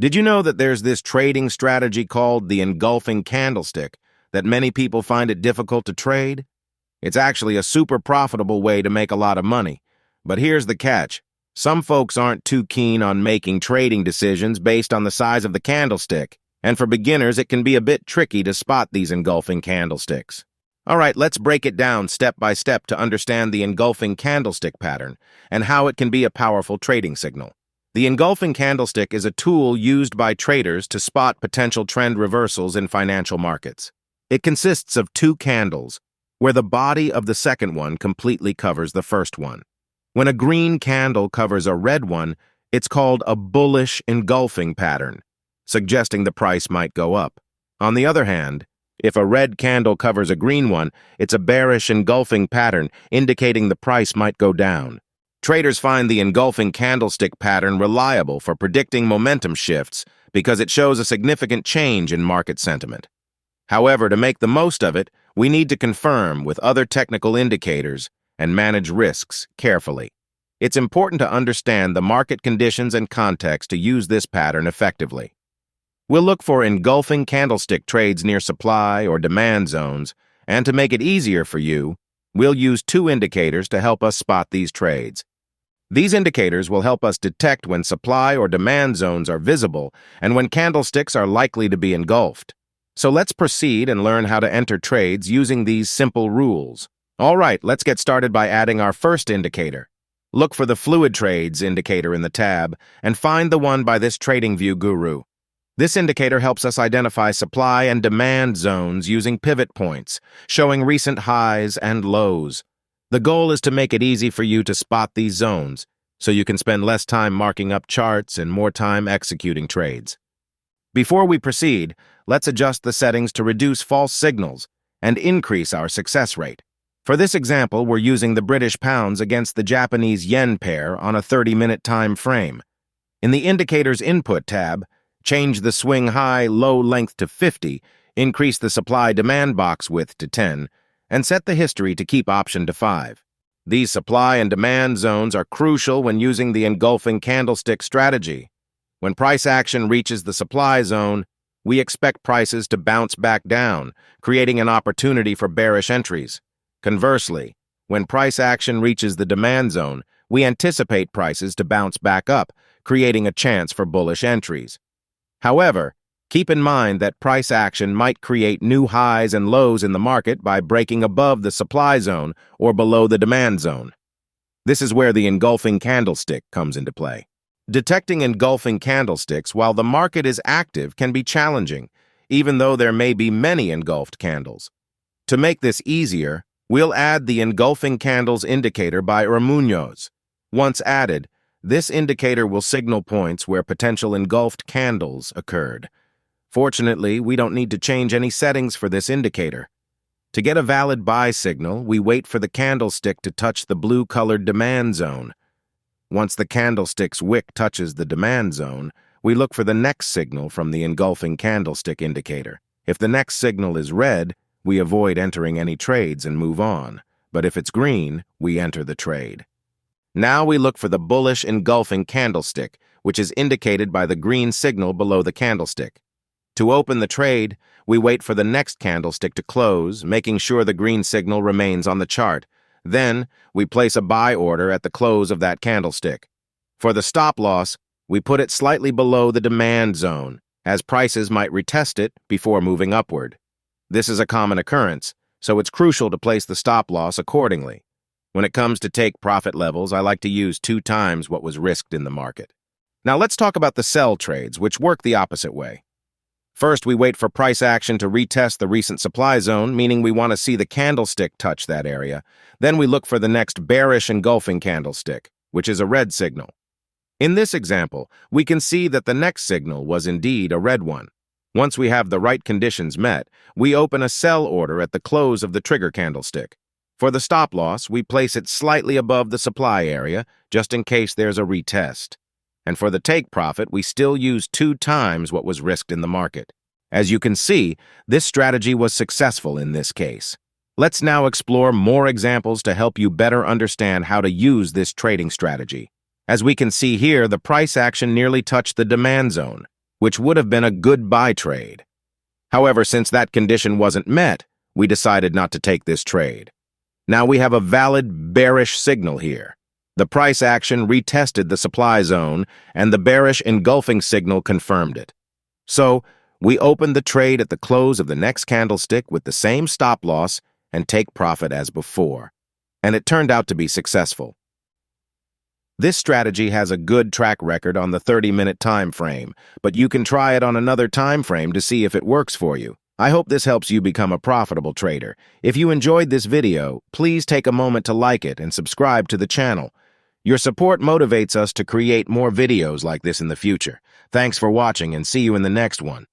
Did you know that there's this trading strategy called the engulfing candlestick that many people find it difficult to trade? It's actually a super profitable way to make a lot of money. But here's the catch. Some folks aren't too keen on making trading decisions based on the size of the candlestick, and for beginners it can be a bit tricky to spot these engulfing candlesticks. All right, let's break it down step by step to understand the engulfing candlestick pattern and how it can be a powerful trading signal. The engulfing candlestick is a tool used by traders to spot potential trend reversals in financial markets. It consists of two candles, where the body of the second one completely covers the first one. When a green candle covers a red one, it's called a bullish engulfing pattern, suggesting the price might go up. On the other hand, if a red candle covers a green one, it's a bearish engulfing pattern, indicating the price might go down. Traders find the engulfing candlestick pattern reliable for predicting momentum shifts because it shows a significant change in market sentiment. However, to make the most of it, we need to confirm with other technical indicators and manage risks carefully. It's important to understand the market conditions and context to use this pattern effectively. We'll look for engulfing candlestick trades near supply or demand zones, and to make it easier for you, we'll use two indicators to help us spot these trades. These indicators will help us detect when supply or demand zones are visible and when candlesticks are likely to be engulfed. So let's proceed and learn how to enter trades using these simple rules. All right, let's get started by adding our first indicator. Look for the Fluid Trades indicator in the tab and find the one by this TradingView guru. This indicator helps us identify supply and demand zones using pivot points, showing recent highs and lows. The goal is to make it easy for you to spot these zones, so you can spend less time marking up charts and more time executing trades. Before we proceed, let's adjust the settings to reduce false signals and increase our success rate. For this example, we're using the British pounds against the Japanese yen pair on a 30-minute time frame. In the Indicators Input tab, change the swing high-low length to 50, increase the supply-demand box width to 10, and set the history to keep option to 5. These supply and demand zones are crucial when using the engulfing candlestick strategy. When price action reaches the supply zone, we expect prices to bounce back down, creating an opportunity for bearish entries. Conversely, when price action reaches the demand zone, we anticipate prices to bounce back up, creating a chance for bullish entries. However, keep in mind that price action might create new highs and lows in the market by breaking above the supply zone or below the demand zone. This is where the engulfing candlestick comes into play. Detecting engulfing candlesticks while the market is active can be challenging, even though there may be many engulfed candles. To make this easier, we'll add the engulfing candles indicator by Munoz. Once added, this indicator will signal points where potential engulfed candles occurred. Fortunately, we don't need to change any settings for this indicator. To get a valid buy signal, we wait for the candlestick to touch the blue-colored demand zone. Once the candlestick's wick touches the demand zone, we look for the next signal from the engulfing candlestick indicator. If the next signal is red, we avoid entering any trades and move on. But if it's green, we enter the trade. Now we look for the bullish engulfing candlestick, which is indicated by the green signal below the candlestick. To open the trade, we wait for the next candlestick to close, making sure the green signal remains on the chart. Then, we place a buy order at the close of that candlestick. For the stop loss, we put it slightly below the demand zone, as prices might retest it before moving upward. This is a common occurrence, so it's crucial to place the stop loss accordingly. When it comes to take profit levels, I like to use 2 times what was risked in the market. Now let's talk about the sell trades, which work the opposite way. First, we wait for price action to retest the recent supply zone, meaning we want to see the candlestick touch that area. Then we look for the next bearish engulfing candlestick, which is a red signal. In this example, we can see that the next signal was indeed a red one. Once we have the right conditions met, we open a sell order at the close of the trigger candlestick. For the stop loss, we place it slightly above the supply area, just in case there's a retest. And for the take profit, we still use 2 times what was risked in the market. As you can see, this strategy was successful in this case. Let's now explore more examples to help you better understand how to use this trading strategy. As we can see here, the price action nearly touched the demand zone. which would have been a good buy trade. However, since that condition wasn't met, we decided not to take this trade. Now we have a valid bearish signal here. The price action retested the supply zone, and the bearish engulfing signal confirmed it. So, we opened the trade at the close of the next candlestick with the same stop loss and take profit as before. And it turned out to be successful. This strategy has a good track record on the 30-minute time frame, but you can try it on another time frame to see if it works for you. I hope this helps you become a profitable trader. If you enjoyed this video, please take a moment to like it and subscribe to the channel. Your support motivates us to create more videos like this in the future. Thanks for watching and see you in the next one.